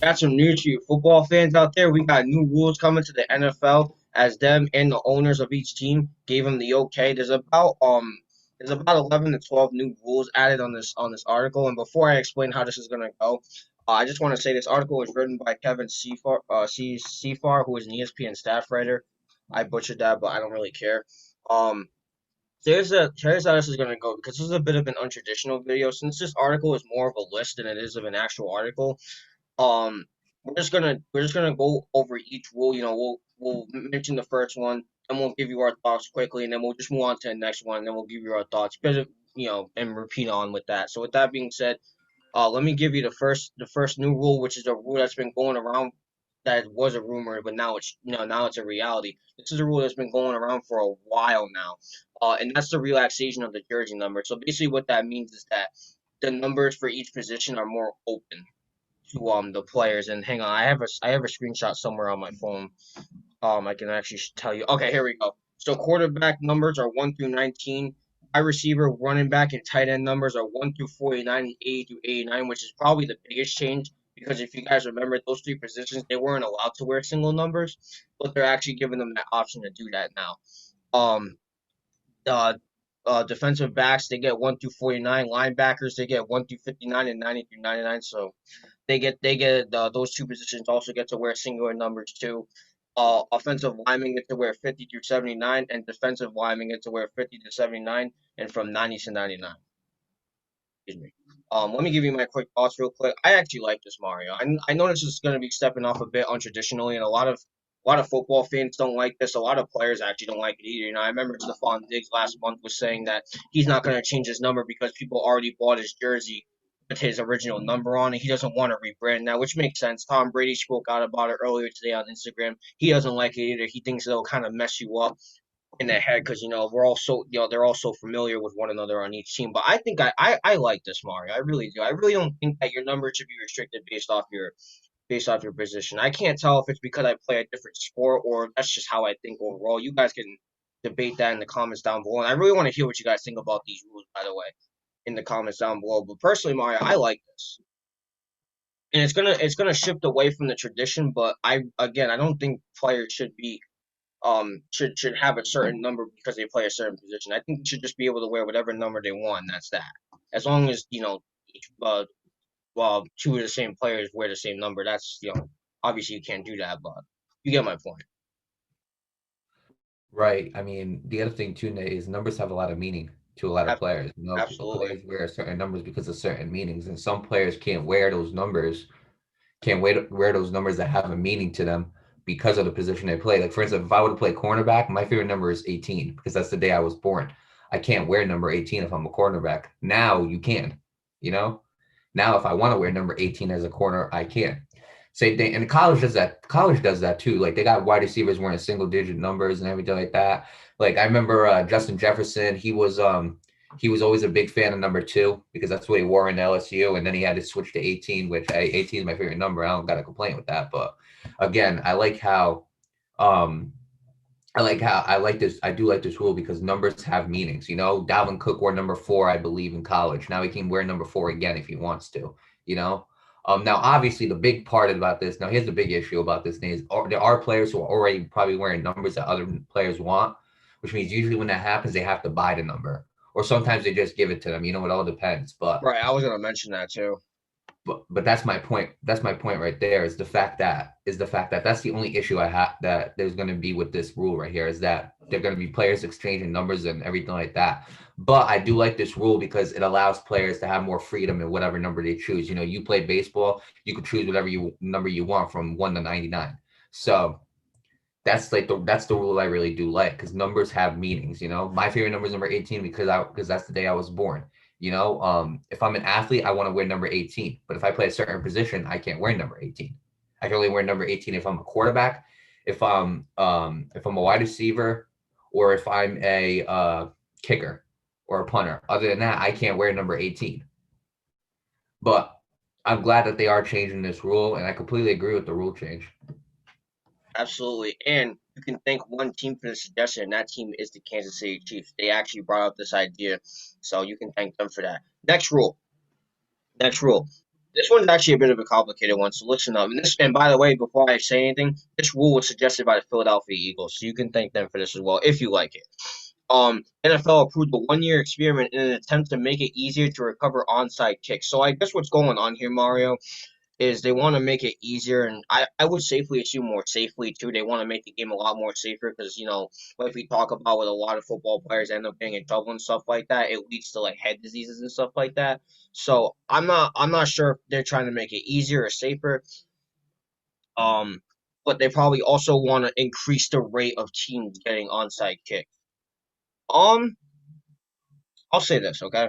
got some news for you football fans out there. We got new rules coming to the NFL as them and the owners of each team gave them the okay. There's about 11 to 12 new rules added on this article. And before I explain how this is gonna go, I just want to say this article was written by Kevin Seafar, who is an ESPN staff writer. I butchered that, but I don't really care. Um, here's how this is gonna go because this is a bit of an untraditional video. Since this article is more of a list than it is of an actual article, um, we're just gonna go over each rule. We'll mention the first one, and we'll give you our thoughts quickly, and then we'll just move on to the next one, and then we'll give you our thoughts because and repeat on with that. So with that being said, let me give you the first new rule, which is a rule that's been going around that was a rumor, but now it's a reality. This is a rule that's been going around for a while now, and that's the relaxation of the jersey number. So basically, what that means is that the numbers for each position are more open to the players. And hang on, I have a screenshot somewhere on my phone. I can actually tell you. Okay, here we go. So quarterback numbers are 1 through 19. Wide receiver, running back, and tight end numbers are 1 through 49 and 80 through 89, which is probably the biggest change because if you guys remember those three positions, they weren't allowed to wear single numbers, but they're actually giving them that option to do that now. Um, uh, Defensive backs they get 1 through 49. Linebackers they get 1 through 59 and 90 through 99. So they get those two positions also get to wear singular numbers too. Offensive linemen get to wear 50 through 79, and defensive linemen get to wear 50 to 79, and from 90 to 99. Excuse me. Let me give you my quick thoughts real quick. I actually like this Mario. I know this is going to be stepping off a bit untraditionally, and a lot of football fans don't like this. A lot of players actually don't like it either. I remember Stephon Diggs last month was saying that he's not going to change his number because people already bought his jersey with his original number on, and he doesn't want to rebrand now, which makes sense. Tom Brady spoke out about it earlier today on Instagram. He doesn't like it either. He thinks it'll kind of mess you up in their head because we're all so they're all so familiar with one another on each team. But I think I like this Mario. I really do. I really don't think that your number should be restricted based off your position. I can't tell if it's because I play a different sport or that's just how I think overall. You guys can debate that in the comments down below. And I really want to hear what you guys think about these rules, by the way, in the comments down below. But personally, Mario, I like this. And it's gonna shift away from the tradition, but I don't think players should have a certain number because they play a certain position. I think they should just be able to wear whatever number they want. And that's that. As long as each two of the same players wear the same number. That's obviously you can't do that, but you get my point. Right. I mean, the other thing too, Nate, is numbers have a lot of meaning to a lot of Ab- players. Absolutely. Players wear certain numbers because of certain meanings, and some players can't wear those numbers, can't wear those numbers that have a meaning to them because of the position they play. Like for instance, if I were to play cornerback, my favorite number is 18 because that's the day I was born. I can't wear number 18 if I'm a cornerback. Now you can, you know? Now if I want to wear number 18 as a corner, I can. Same thing. And college does that. College does that too. Like they got wide receivers wearing single digit numbers and everything like that. Like I remember Justin Jefferson. He was always a big fan of number two because that's what he wore in LSU, and then he had to switch to 18, which 18 is my favorite number. I don't got a complaint with that. But again, um, I like this. I do like this rule because numbers have meanings. Dalvin Cook wore number four, I believe, in college. Now he can wear number four again if he wants to. You know. Now, obviously, the big part about this. Now, here's the big issue about this thing is there are players who are already probably wearing numbers that other players want, which means usually when that happens, they have to buy the number, or sometimes they just give it to them. It all depends. But Right. I was gonna mention that too. but that's my point. That's my point right there. Is the fact that that's the only issue I have that there's going to be with this rule right here is that they're going to be players exchanging numbers and everything like that. But I do like this rule because it allows players to have more freedom in whatever number they choose. You play baseball, you could choose whatever number you want from 1 to 99. So that's the rule I really do like because numbers have meanings. My favorite number is number 18 because that's the day I was born. If I'm an athlete, I want to wear number 18. But if I play a certain position, I can't wear number 18. I can only wear number 18 if I'm a quarterback, if I'm a wide receiver, or if I'm a kicker or a punter. Other than that, I can't wear number 18. But I'm glad that they are changing this rule, and I completely agree with the rule change. Absolutely. And you can thank one team for the suggestion, and that team is the Kansas City Chiefs. They actually brought up this idea, so you can thank them for that. Next rule. Next rule. This one's actually a bit of a complicated one, so listen up. And by the way, before I say anything, this rule was suggested by the Philadelphia Eagles, so you can thank them for this as well if you like it. NFL approved a 1-year experiment in an attempt to make it easier to recover onside kicks. So I guess what's going on here, Mario, is they want to make it easier, and I would safely assume more safely too. They want to make the game a lot more safer because like we talk about with a lot of football players end up getting in trouble and stuff like that, it leads to like head diseases and stuff like that. So I'm not sure if they're trying to make it easier or safer. Um, but they probably also want to increase the rate of teams getting onside kick. Um, I'll say this, okay?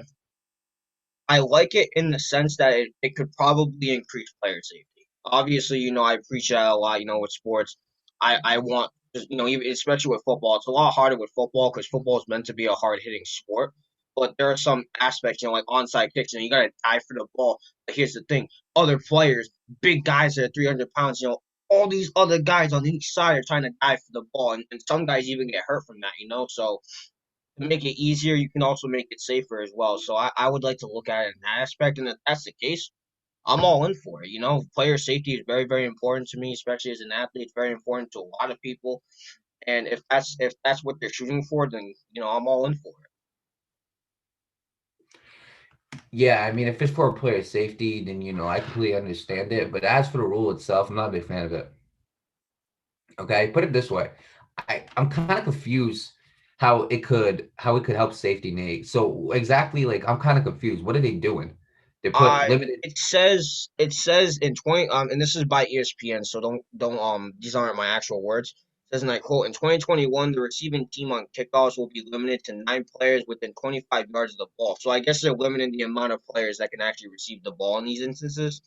I like it in the sense that it could probably increase player safety. Obviously, I preach that a lot, with sports. I want, even, especially with football, it's a lot harder with football because football is meant to be a hard hitting sport. But there are some aspects, like onside kicks, and you got to dive for the ball. But here's the thing other players, big guys that are 300 pounds, all these other guys on each side are trying to dive for the ball. And some guys even get hurt from that. So to make it easier, you can also make it safer as well. So I would like to look at it in that aspect. And if that's the case, I'm all in for it. Player safety is very, very important to me, especially as an athlete. It's very important to a lot of people. And if that's what they're shooting for, then I'm all in for it. Yeah, I mean, if it's for player safety, then I completely understand it. But as for the rule itself, I'm not a big fan of it. Okay, put it this way, I'm kind of confused how it could help safety, Nate. So exactly, like I'm kind of confused. What are they doing? They put limited. It says in 20 and this is by ESPN, so don't these aren't my actual words. It says, and I quote, in 2021, the receiving team on kickoffs will be limited to 9 players within 25 yards of the ball. So I guess they're limiting the amount of players that can actually receive the ball in these instances.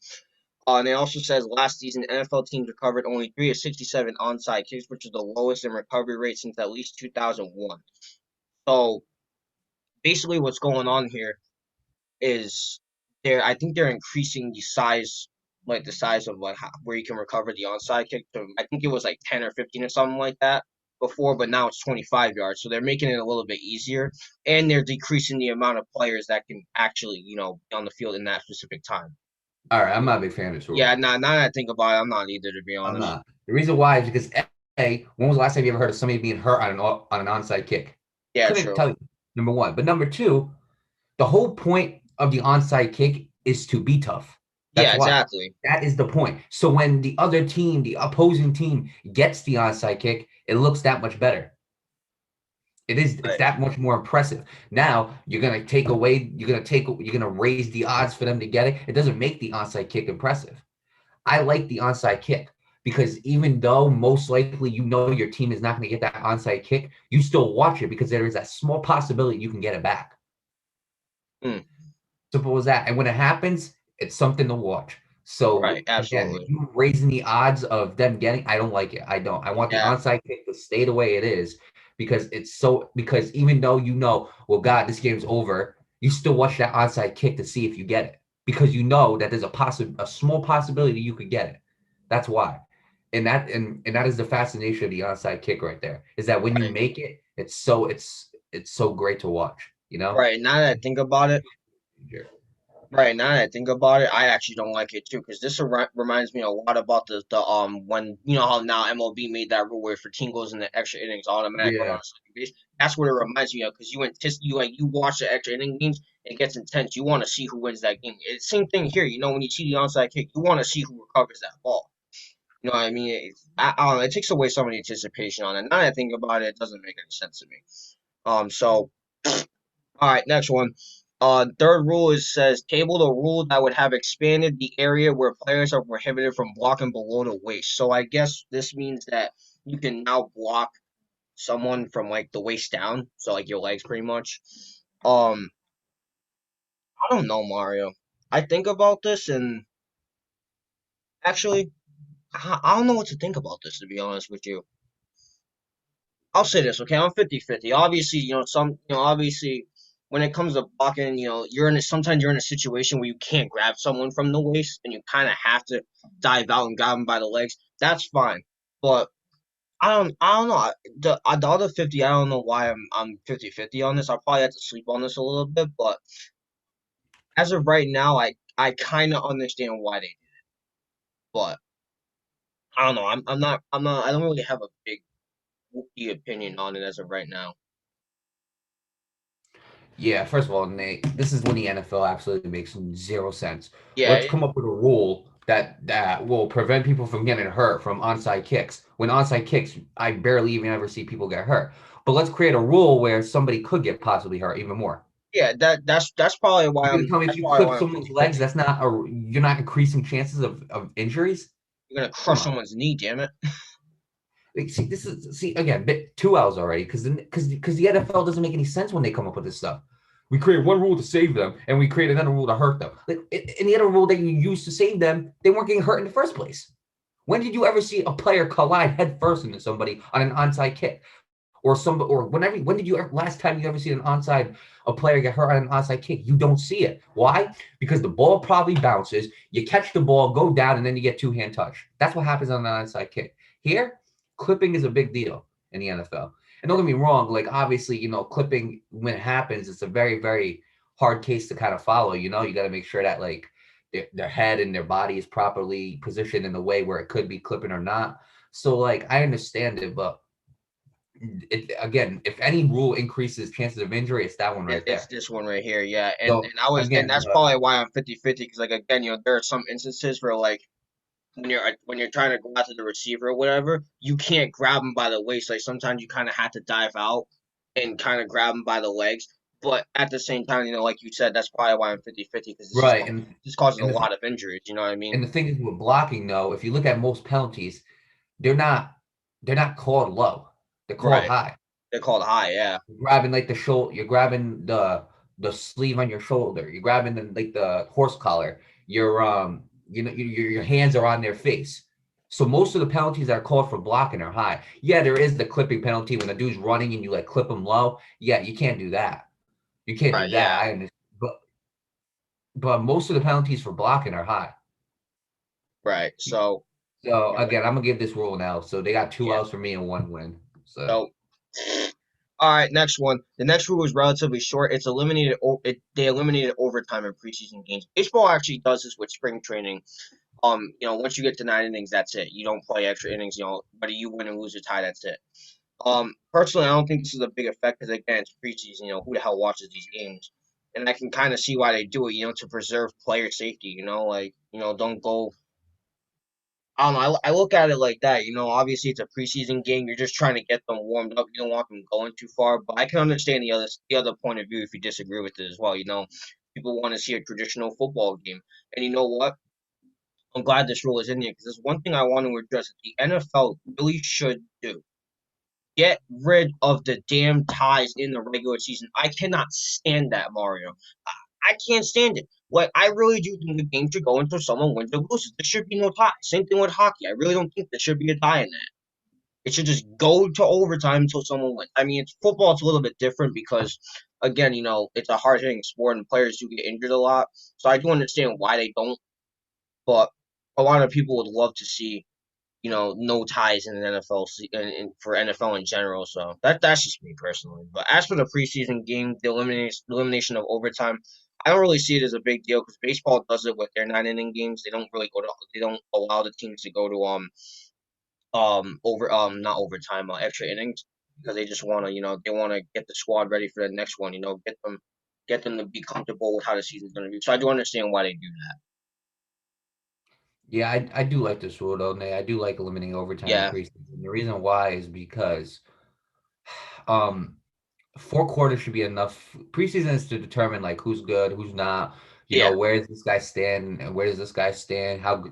And it also says last season NFL teams recovered only 3 of 67 onside kicks, which is the lowest in recovery rate since at least 2001. So basically, what's going on here is I think they're increasing the size, like the size of like where you can recover the onside kick. To, I think it was like 10 or 15 or something like that before, but now it's 25 yards. So they're making it a little bit easier, and they're decreasing the amount of players that can actually, be on the field in that specific time. All right, I'm not a big fan of this Yeah, rule. now that I think about it, I'm not either, to be I'm honest. not. The reason why is because when was the last time you ever heard of somebody being hurt on an onside kick? Yeah, Couldn't true. tell you. Number one, but number two, the whole point of the onside kick is to be tough. That's Yeah, why. exactly. That is the point. So when the other team, the opposing team, gets the onside kick, it looks that much better. It's Right, that much more impressive. Now you're gonna raise the odds for them to get it. It doesn't make the onside kick impressive. I like the onside kick because even though most likely your team is not going to get that onside kick, you still watch it because there is that small possibility you can get it back. mm, Simple as that. And when it happens, it's something to watch. right, So again, absolutely. you raising the odds of them getting, I don't like it. I don't. I want the Yeah, onside kick to stay the way it is because even though well, God, this game's over, you still watch that onside kick to see if you get it because you know that there's a small possibility you could get it. That's why. And that is the fascination of the onside kick right there. Is that when you right, make it, it's so great to watch, you know? right. Now that I think about it. Right now that I think about it, I actually don't like it too because this reminds me a lot about the when how now MLB made that rule where if your team goes in the extra innings, automatic run on Yeah. second base. That's what it reminds me of because you watch the extra inning games, it gets intense. You want to see who wins that game. It's same thing here. When you see the onside kick, you want to see who recovers that ball. You know what I mean? I don't know. It takes away some of the anticipation on it. Now that I think about it, it doesn't make any sense to me. So all right, next one. Third rule says table the rule that would have expanded the area where players are prohibited from blocking below the waist. So I guess this means that you can now block someone from like the waist down, so like your legs pretty much. Um, I don't know, Mario. I think about this and actually, I don't know what to think about this to be honest with you. I'll say this, okay? I'm 50-50. Obviously, obviously when it comes to blocking, sometimes you're in a situation where you can't grab someone from the waist and you kind of have to dive out and grab them by the legs. That's fine. But I don't know. The other 50, I don't know why I'm 50-50 on this. I'll probably have to sleep on this a little bit, but as of right now, I kind of understand why they did it, but I don't know. I'm not. I don't really have a big whoopie opinion on it as of right now. Yeah, first of all, Nate, this is when the NFL absolutely makes zero sense. Yeah, Let's come up with a rule that will prevent people from getting hurt from onside kicks. When onside kicks, I barely even ever see people get hurt. But let's create a rule where somebody could get possibly hurt even more. yeah. That's probably why You're gonna I'm. tell me if That's you probably clip why I'm someone's fifty legs, fifty. that's not a you're not increasing chances of injuries? You're gonna Come crush on. someone's knee, damn it. Like, see, this is see again, 2 hours already because the NFL doesn't make any sense when they come up with this stuff. We create one rule to save them, and we create another rule to hurt them. Like in the other rule that you used to save them, they weren't getting hurt in the first place. When did you ever see a player collide head first into somebody on an onside kick, or somebody, or whenever? When did you ever, last time you ever see an onside a player get hurt on an onside kick? You don't see it. Why? Because the ball probably bounces. You catch the ball, go down, and then you get two-hand touch. That's what happens on an onside kick. Here, clipping is a big deal in the NFL. And don't get me wrong, like obviously, clipping when it happens, it's a very, very hard case to kind of follow. You got to make sure that like their head and their body is properly positioned in the way where it could be clipping or not. So like I understand it, but again, if any rule increases chances of injury, it's that one right It's there. this one right here, yeah. And So and I was and again, that's probably why I'm 50-50 because like again, there are some instances where like when you're trying to go out to the receiver or whatever, you can't grab him by the waist. Like sometimes you kind of have to dive out and kind of grab him by the legs. But at the same time, like you said, that's probably why I'm 50-50 because right, and this causes a and the lot of injuries. You know what I mean? and the thing is with blocking though, if you look at most penalties, they're not they're not called low. They're called Right. high. They're called high. Yeah. You're grabbing like the shoulder, you're grabbing the sleeve on your shoulder, you're grabbing the horse collar, your hands are on their face. So most of the penalties that are called for blocking are high. Yeah, there is the clipping penalty when the dude's running and you like clip him low. Yeah, you can't do that. You can't do Right. that. Yeah. I understand. But most of the penalties for blocking are high. Right. So So you know, again, I'm gonna give this rule now. So they got two yeah. outs for me and one win. So So all right, next one. The next rule is relatively short. It's eliminated. They eliminated overtime in preseason games. Baseball actually does this with spring training. Once you get to 9 innings, that's it. You don't play extra innings. Whether you win or lose or tie, that's it. Personally, I don't think this is a big effect because again, it's preseason. Who the hell watches these games? And I can kind of see why they do it. To preserve player safety. Don't go. I don't know. I look at it like that. Obviously it's a preseason game. You're just trying to get them warmed up. You don't want them going too far. But I can understand the other point of view if you disagree with it as well. People want to see a traditional football game, and you know what? I'm glad this rule is in there because there's one thing I want to address that the NFL really should do. Get rid of the damn ties in the regular season. I cannot stand that, Mario. I can't stand it. Like, I really do think the game should go until someone wins or loses. There should be no tie. Same thing with hockey. I really don't think there should be a tie in that. It should just go to overtime until someone wins. I mean, it's football. It's a little bit different because, again, it's a hard hitting sport and players do get injured a lot. So I do understand why they don't. But a lot of people would love to see no ties in the NFL for NFL in general. So that's just me personally. But as for the preseason game, the elimination of overtime, I don't really see it as a big deal because baseball does it with their 9 inning games. They don't allow the teams to go to over not overtime extra innings because they just want to they want to get the squad ready for the next one. Get them to be comfortable with how the season's going to be. So I do understand why they do that. yeah, I do like this rule though, Nate. I do like eliminating overtime and Yeah, preseason. The reason why is because um 4 quarters should be enough. Preseason is to determine like who's good, who's not. yeah. Where does this guy stand, and where does this guy stand? How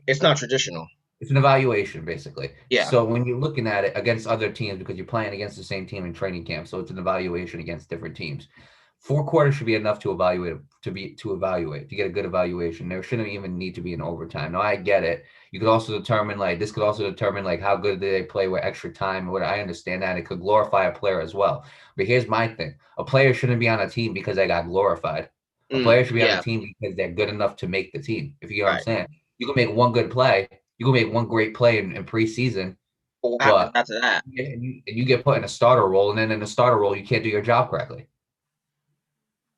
It's not traditional. it's an evaluation basically. Yeah. So when you're looking at it against other teams, because you're playing against the same team in training camp, so it's an evaluation against different teams. 4 quarters should be enough to evaluate to get a good evaluation. There shouldn't even need to be an overtime. Now I get it. You could also determine like this could also determine like how good did they play with extra time. What I understand that it could glorify a player as well. But here's my thing: a player shouldn't be on a team because they got glorified. A player should be on a Yeah. team because they're good enough to make the team. If you get what I'm Right. saying, you can make one good play. You can make one great play in preseason, But what happens but after that? you get put in a starter role, and then in the starter role, you can't do your job correctly.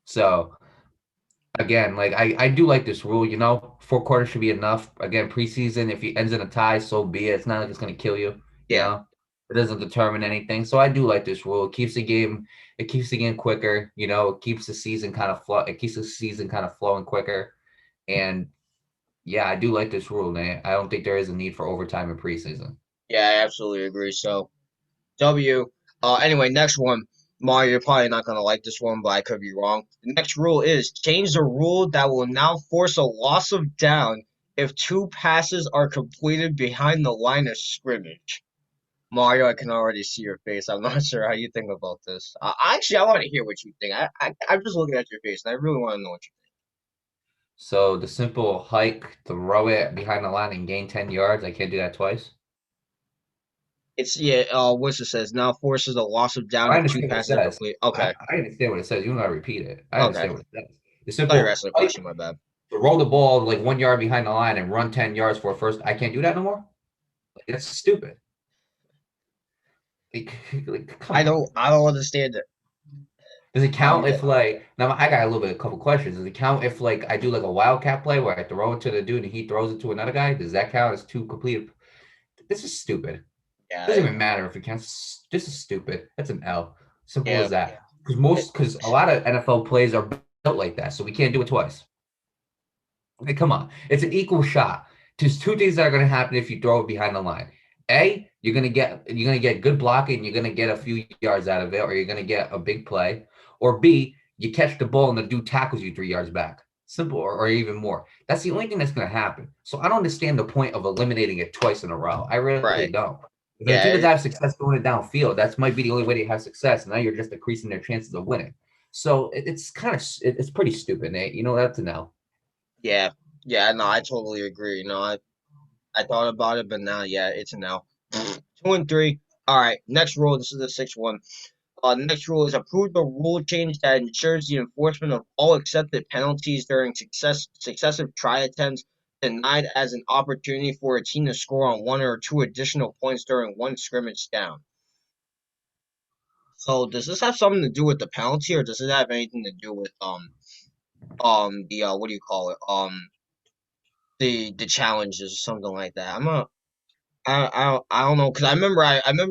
So again, like I do like this rule, 4 quarters should be enough. Again, preseason, if he ends in a tie, so be it. It's not like it's gonna kill you, you Yeah, know. It doesn't determine anything. So I do like this rule. It keeps the game quicker, it keeps the season kind of flowing quicker. And yeah, I do like this rule, Nate. I don't think there is a need for overtime in preseason. yeah, I absolutely agree. So W. Anyway, next one. Mario, you're probably not gonna like this one, but I could be wrong. The next rule is change the rule that will now force a loss of down if two passes are completed behind the line of scrimmage. Mario, I can already see your face. I'm not sure how you think about this. Actually, I want to hear what you think. I'm just looking at your face, and I really want to know what you think. So the simple hike, throw it behind the line and gain 10 yards, I can't do that twice. It's yeah. What's it says now forces a loss of down I if two understand what it passes are says. complete. I, Okay, I understand what it says. You don't gotta repeat it. I okay. understand what it says. The Thought you were simple asking a hike, question. My bad. throw the ball like 1 yard behind the line and run 10 yards for a first. I can't do that no more. Like, that's stupid. Like, like, come I on. don't. I don't understand it. Does it I don't count get. if like now I got a couple questions. Does it count if like I do like a wildcat play where I throw it to the dude and he throws it to another guy? Does that count as two complete? This is stupid. Doesn't Yeah, even matter if it counts. This is stupid. That's an L. Simple yeah. as that. It, Because a lot of NFL plays are built like that, so we can't do it twice. Like, come on, it's an equal shot. There's two things that are going to happen if you throw it behind the line. A, you're gonna get good blocking, you're gonna get a few yards out of it, or you're gonna get a big play. Or B, you catch the ball and the dude tackles you 3 yards back. Simple, or even more. That's the only thing that's gonna happen. So I don't understand the point of eliminating it twice in a row. I really right. don't. If a team Yeah. does have success throwing it downfield, that might be the only way they have success. Now you're just decreasing their chances of winning. So it's kind of it's pretty stupid, Nate. That's an L. Yeah. Yeah. No, I totally agree. I thought about it, but now, yeah, it's a no. 2 and 3. All right. Next rule. This is the sixth one. Next rule is approve the rule change that ensures the enforcement of all accepted penalties during successive try attempts denied as an opportunity for a team to score on one or two additional points during one scrimmage down. So does this have something to do with the penalty, or does it have anything to do with the what do you call it the challenges or something like that? I don't know because I remember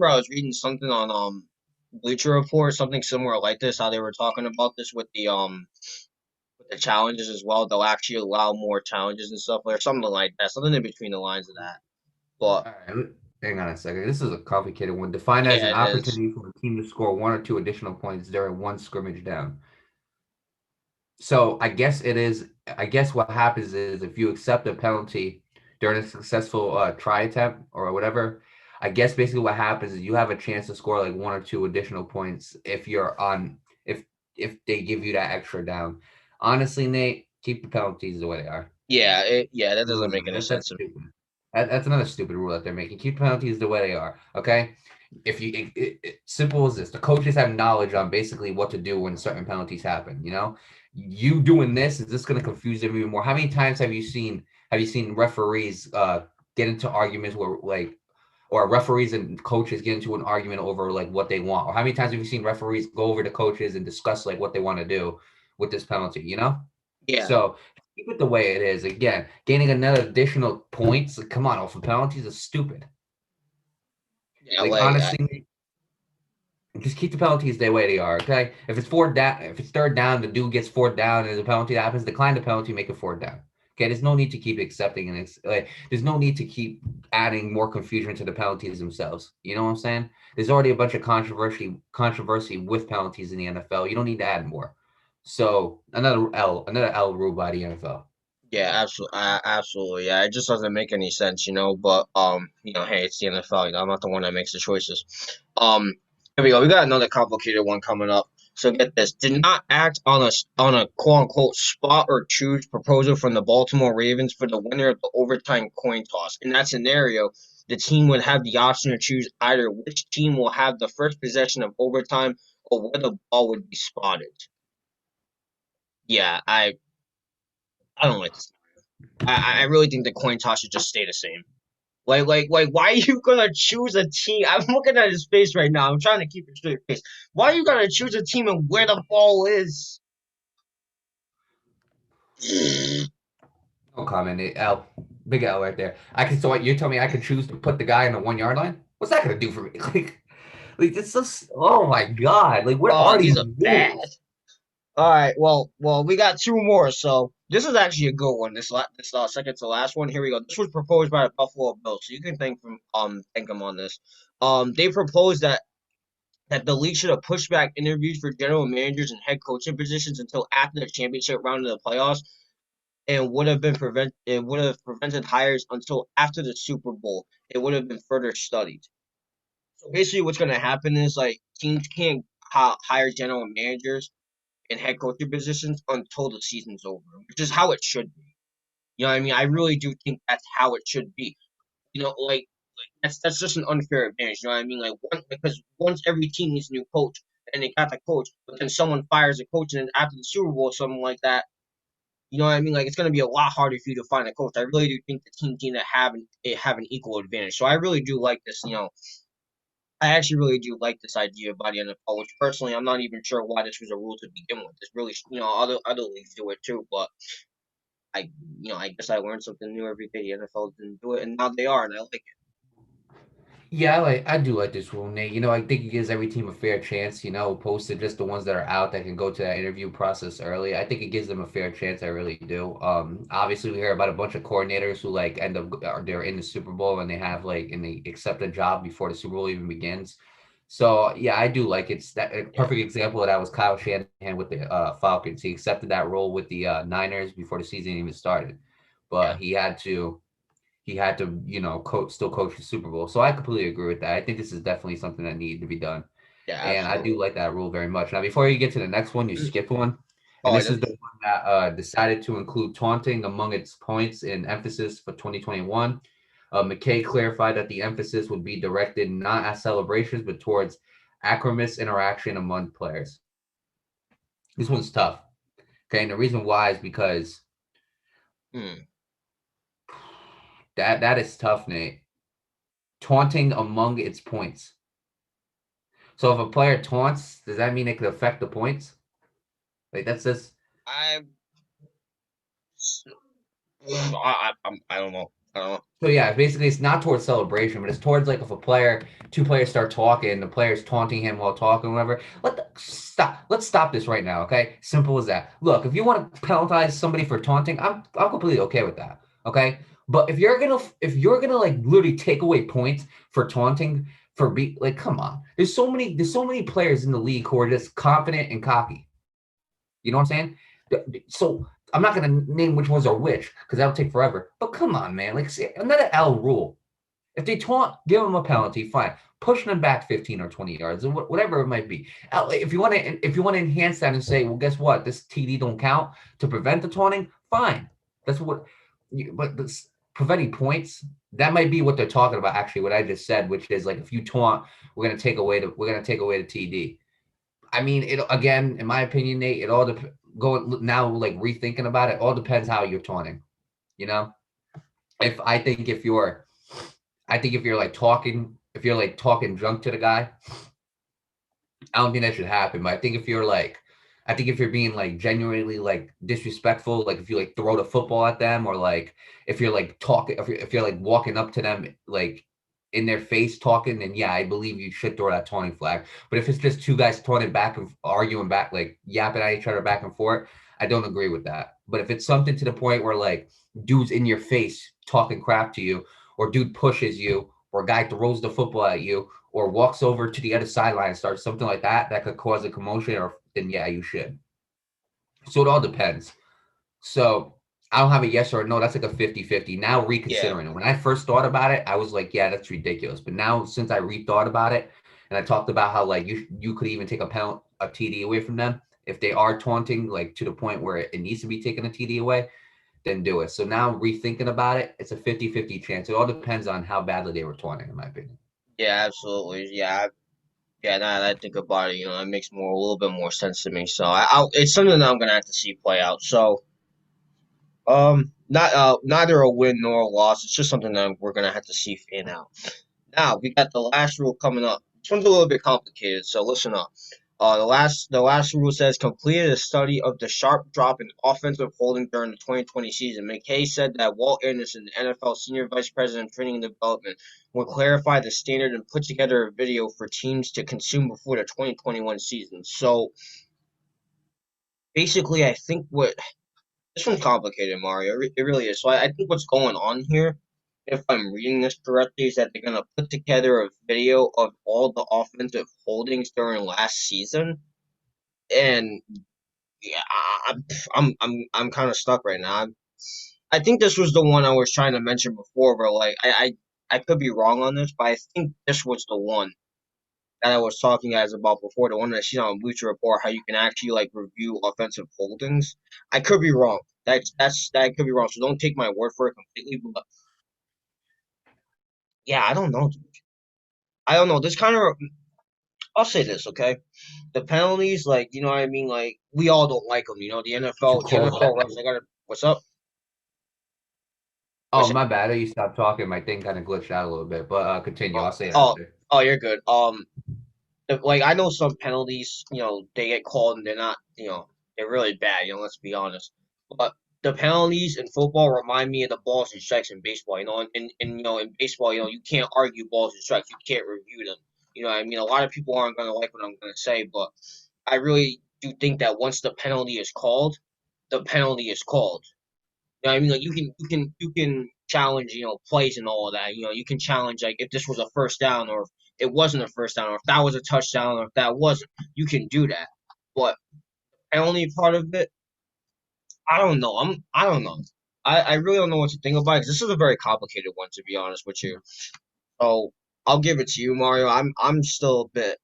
I was reading something on Bleacher Report, something similar like this, how they were talking about this with the challenges as well. They'll actually allow more challenges and stuff, or something like that, something in between the lines of that. But All right, hang on a second. This is a complicated one. Defined as yeah, an it is. opportunity for a team to score one or two additional points during one scrimmage down. So I guess it is. I guess what happens is if you accept a penalty during a successful try attempt or whatever, I guess basically what happens is you have a chance to score like one or two additional points if they give you that extra down. Honestly, Nate, keep the penalties the way they are. Yeah, that doesn't make any That's sense. stupid. That's another stupid rule that they're making. Keep penalties the way they are. Okay. If you simple as this, the coaches have knowledge on basically what to do when certain penalties happen. You doing this is this going to confuse them even more. How many times have you seen referees get into arguments where like or referees and coaches get into an argument over like what they want? Or how many times have you seen referees go over to coaches and discuss like what they want to do with this penalty? Yeah, So keep it the way it is. Again, gaining another additional points. Like, come on, off of penalties is stupid. yeah, Like honestly, just keep the penalties the way they are. Okay, if it's third down, the dude gets fourth down, and the penalty happens, decline the penalty, make it fourth down. Okay, there's no need to keep accepting, and it's like there's no need to keep adding more confusion to the penalties themselves. You know what I'm saying? There's already a bunch of controversy with penalties in the NFL. You don't need to add more. So another L rule by the NFL. yeah, absolutely, absolutely. Yeah, it just doesn't make any sense. But hey, it's the NFL. I'm not the one that makes the choices. Um, here we go. We got another complicated one coming up. So get this: did not act on a quote unquote spot or choose proposal from the Baltimore Ravens for the winner of the overtime coin toss. In that scenario, the team would have the option to choose either which team will have the first possession of overtime or where the ball would be spotted. Yeah, I don't like this. I really think the coin toss should just stay the same. Like, why are you gonna choose a team? I'm looking at his face right now. I'm trying to keep a straight face. Why are you gonna choose a team and where the ball is? No comment. L, big L right there. I can. So what, you're telling me I can choose to put the guy on the 1 yard line? What's that gonna do for me? Like it's just. Oh my god! Like what Oh, are these these are bad. rules? All right, well, we got two more. So this is actually a good one. This second to last one. Here we go. This was proposed by the Buffalo Bills, so you can thank them on this. They proposed that the league should have pushed back interviews for general managers and head coaching positions until after the championship round of the playoffs, and would have prevented hires until after the Super Bowl. It would have been further studied. So basically, what's going to happen is like teams can't hire general managers and head coaching positions until the season's over, which is how it should be. You know what I mean? I really do think that's how it should be. You know, that's just an unfair advantage. You know what I mean? Because once every team needs a new coach and they got the coach, but then someone fires a coach and then after the Super Bowl, something like that. You know what I mean? Like it's going to be a lot harder for you to find a coach. I really do think the teams need to have an equal advantage. So I really do like this. I actually really do like this idea by the NFL, which personally I'm not even sure why this was a rule to begin with. It's really, other leagues do it too, but I, I guess I learned something new every day. The NFL didn't do it, and now they are, and I like it. Yeah, I do like this rule, Nate. I think it gives every team a fair chance, opposed to just the ones that are out that can go to that interview process early. I think it gives them a fair chance, I really do. Obviously we hear about a bunch of coordinators who like end up or they're in the Super Bowl and they have like and they accept a job before the Super Bowl even begins. So yeah, I do like it's that a Yeah, perfect example of that was Kyle Shanahan with the Falcons. He accepted that role with the Niners before the season even started, but yeah, he had to, still coach the Super Bowl. So I completely agree with that. I think this is definitely something that needed to be done. yeah, And I do absolutely. like that rule very much. Now, before you get to the next one, you skipped one. And Oh, I this is did. the one that decided to include taunting among its points and emphasis for 2021. McKay clarified that the emphasis would be directed not at celebrations, but towards acrimonious interaction among players. This one's tough. Okay. And the reason why is because Hmm. that is tough, Nate. Taunting among its points. So if a player taunts, does that mean it could affect the points? Like that's just I, I don't know. I don't know. so yeah, basically it's not towards celebration, but it's towards like if two players start talking, the player's taunting him while talking, whatever. Stop. Let's stop this right now, okay? Simple as that. Look, if you want to penalize somebody for taunting, I'm completely okay with that. Okay. But if you're gonna like literally take away points for taunting for be like, come on. There's so many players in the league who are just confident and cocky. You know what I'm saying? So I'm not gonna name which ones are which because that'll take forever. But come on, man, like see, another L rule. If they taunt, give them a penalty. Fine, pushing them back 15 or 20 yards, and whatever it might be. If you want to enhance that and say, well, guess what? This TD don't count to prevent the taunting. Fine, that's what. But this, preventing points, that might be what they're talking about. Actually, what I just said, which is like if you taunt, we're gonna take away the TD. I mean, it again, in my opinion, Nate. It all going now, like rethinking about it. All depends how you're taunting. You know, if I think if you're, I think if you're like talking drunk to the guy, I don't think that should happen. But I think if you're being like genuinely like disrespectful, like if you like throw the football at them, or like if you're like talking, if you're like walking up to them like in their face talking, then yeah, I believe you should throw that taunting flag. But if it's just two guys taunting back and arguing back, like yapping at each other back and forth, I don't agree with that. But if it's something to the point where like dude's in your face talking crap to you, or dude pushes you, or a guy throws the football at you, or walks over to the other sideline and starts something like that could cause a commotion, or then yeah, you should. So it all depends. So I don't have a yes or a no. That's like a 50-50. Now Yeah, reconsidering it. When I first thought about it, I was like, yeah, that's ridiculous. But now since I rethought about it and I talked about how like you could even take a TD away from them if they are taunting like to the point where it needs to be taking a TD away, then do it. So now rethinking about it, it's a 50-50 chance. It all depends on how badly they were taunting, in my opinion. yeah, absolutely. Yeah. Now that I think about it, it makes a little bit more sense to me. So it's something that I'm gonna have to see play out. So not neither a win nor a loss. It's just something that we're gonna have to see fan out. Now we got the last rule coming up. This one's a little bit complicated, so listen up. The last rule says completed a study of the sharp drop in offensive holding during the 2020 season. McKay said that Walt Anderson, the NFL Senior Vice President of Training and Development, will clarify the standard and put together a video for teams to consume before the 2021 season. So basically, I think what this one's complicated, Mario. It really is. So I think what's going on here, if I'm reading this correctly, is that they're gonna put together a video of all the offensive holdings during last season. And yeah, I'm kind of stuck right now. I think this was the one I was trying to mention before, where like I could be wrong on this, but I think this was the one that I was talking guys about before, the one that she's on Bleacher Report, how you can actually like review offensive holdings. I could be wrong. That could be wrong. So don't take my word for it completely. But yeah, I don't know, dude. I don't know. This kind of I'll say this, okay? The penalties, like you know what I mean. Like we all don't like them. You know the Too NFL, the close. NFL refs. I gotta. What's up? Oh, What's my bad. You stopped talking. My thing kind of glitched out a little bit, but continue. oh I'll say it oh after. oh you're good. Like I know some penalties, they get called and they're not, they're really bad. Let's be honest. But the penalties in football remind me of the balls and strikes in baseball. In baseball, you can't argue balls and strikes. You can't review them. You know what I mean? A lot of people aren't gonna like what I'm gonna say, but I really do think that once the penalty is called, the penalty is called. You know what I mean? Like you can challenge, plays and all of that. You can challenge like if this was a first down or if it wasn't a first down or if that was a touchdown or if that wasn't, you can do that. But penalty part of it, I don't know. I don't know. I really don't know what to think about it 'cause this is a very complicated one to be honest with you. So I'll give it to you, Mario. I'm still a bit.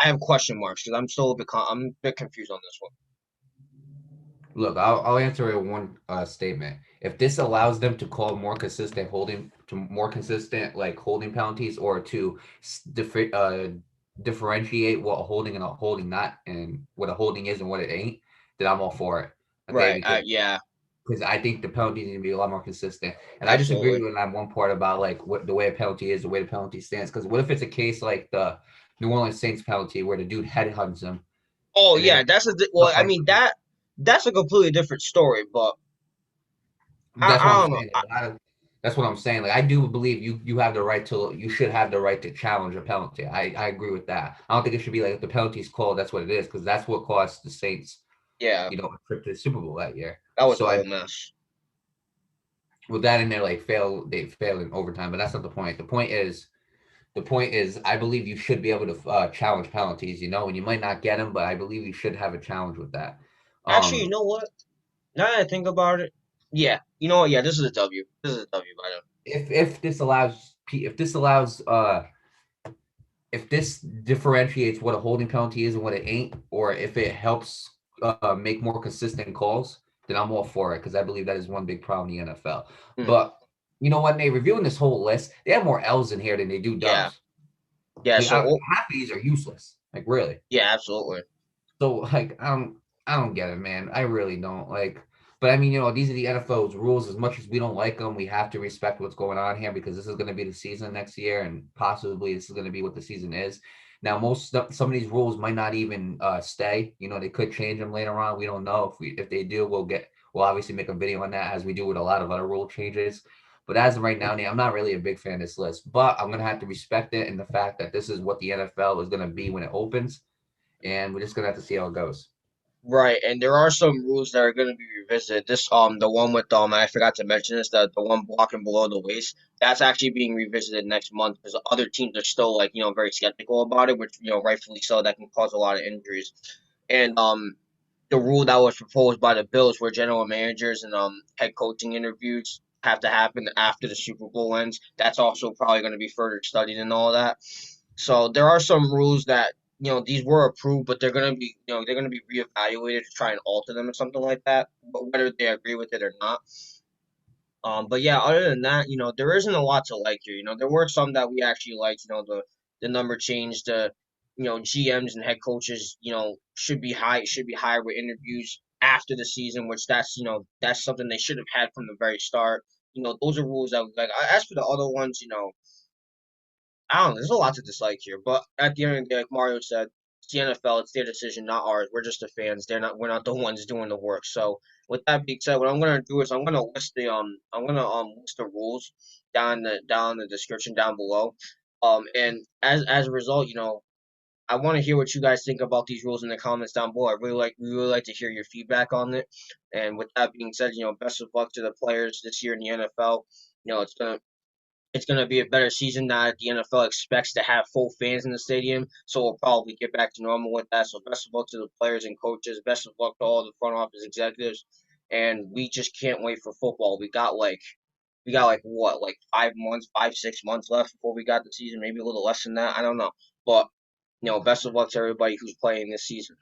I have question marks because I'm still a bit. I'm a bit confused on this one. Look, I'll answer it in one statement. If this allows them to call more consistent like holding penalties, or to differentiate what a holding and a holding not, and what a holding is and what it ain't, then I'm all for it. Okay, Right. because Yeah. I think the penalties need to be a lot more consistent. And I disagree Absolutely. with that one part about like what the way a penalty is, the way the penalty stands. Because what if it's a case like the New Orleans Saints penalty where the dude headhunts him Oh and then yeah. Well. stuff I like mean that's a completely different story, but that's what I I'm don't know. saying. That's what I'm saying. Like I do believe you have the right to you should have the right to challenge a penalty. I agree with that. I don't think it should be like if the penalty's called, that's what it is, because that's what cost the Saints, Yeah, a trip to the Super Bowl that year. that was a So I whole mess. with that in there, like they failed in overtime, but that's not the point. The point is, I believe you should be able to challenge penalties, and you might not get them, but I believe you should have a challenge with that. Actually, you Um, know what? Now that I think about it, yeah, you know what? Yeah, this is a W. This is a W by them. if this differentiates what a holding penalty is and what it ain't, or if it helps make more consistent calls, then I'm all for it, because I believe that is one big problem in the NFL. Hmm. But you know what, Nate? Reviewing this whole list, they have more L's in here than they do Yeah, dubs. yeah. Like So, half of these are useless. Like really. yeah, absolutely. So like I don't get it, man. I really don't like. But I mean, these are the NFL's rules. As much as we don't like them, we have to respect what's going on here, because this is going to be the season next year, and possibly this is going to be what the season is. Now, some of these rules might not even stay. They could change them later on. We don't know. If they do, we'll obviously make a video on that, as we do with a lot of other rule changes. But as of right now, Nate, I'm not really a big fan of this list. But I'm gonna have to respect it, and the fact that this is what the NFL is gonna be when it opens, and we're just gonna have to see how it goes. Right, and there are some rules that are going to be revisited. The one with I forgot to mention this, that the one blocking below the waist, that's actually being revisited next month because other teams are still like very skeptical about it, which rightfully so. That can cause a lot of injuries, and the rule that was proposed by the Bills, where general managers and head coaching interviews have to happen after the Super Bowl ends. That's also probably going to be further studied and all that. So there are some rules that these were approved, but they're going to be they're going to be reevaluated to try and alter them or something like that. But whether they agree with it or not. But yeah, other than that, there isn't a lot to like here. There were some that we actually liked. The number change, the GMs and head coaches, should be hired with interviews after the season, which that's something they should have had from the very start. Those are rules that like. As for the other ones, I don't know. There's a lot to dislike here, but at the end of the day, like Mario said. It's the NFL. It's their decision, not ours. We're just the fans. We're not the ones doing the work. So with that being said, what I'm gonna do is I'm gonna list the rules down in the description down below. And as a result, I want to hear what you guys think about these rules in the comments down below. We really like to hear your feedback on it. And with that being said, best of luck to the players this year in the NFL. It's gonna be a better season now that the NFL expects to have full fans in the stadium. So we'll probably get back to normal with that. So best of luck to the players and coaches. Best of luck to all the front office executives. And we just can't wait for football. We got like what, like 5 months, 6 months left before we got the season, maybe a little less than that. I don't know. But best of luck to everybody who's playing this season.